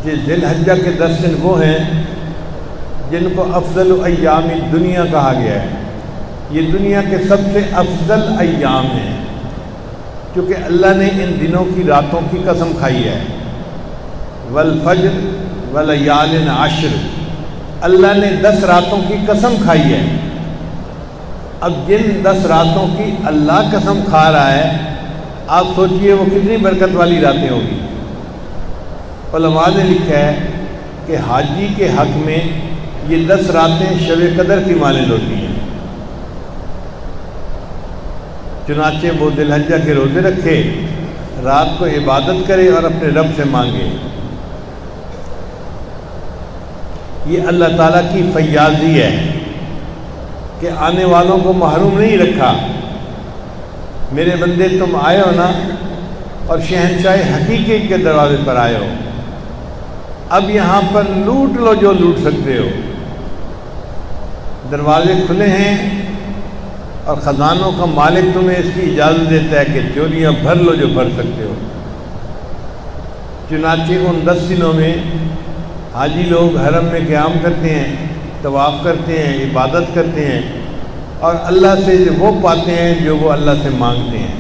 کہ ذی الحجہ کے 10 دن وہ ہیں جن کو افضل ایام دنیا کہا گیا ہے۔ یہ دنیا کے سب سے افضل ایام ہیں، کیونکہ اللہ نے ان دنوں کی راتوں کی قسم کھائی ہے۔ والفجر ولیال عشر، اللہ نے 10 راتوں کی قسم کھائی ہے۔ اب جن 10 راتوں کی اللہ قسم کھا رہا ہے، آپ سوچئے وہ کتنی برکت والی راتیں ہوگی۔ علماء نے لکھا ہے کہ حاجی کے حق میں یہ 10 راتیں شب قدر کی مانند ہوتی ہیں۔ چنانچہ وہ ذی الحجہ کے روزے رکھے، رات کو عبادت کرے اور اپنے رب سے مانگے۔ یہ اللہ تعالیٰ کی فیاضی ہے کہ آنے والوں کو محروم نہیں رکھا۔ میرے بندے تم آئے ہو نا، اور شہنشاہ حقیقی کے دروازے پر آئے ہو، اب یہاں پر لوٹ لو جو لوٹ سکتے ہو۔ دروازے کھلے ہیں اور خزانوں کا مالک تمہیں اس کی اجازت دیتا ہے کہ چوریاں بھر لو جو بھر سکتے ہو۔ چنانچہ ان 10 دنوں میں حاجی لوگ حرم میں قیام کرتے ہیں، طواف کرتے ہیں، عبادت کرتے ہیں، اور اللہ سے وہ پاتے ہیں جو وہ اللہ سے مانگتے ہیں۔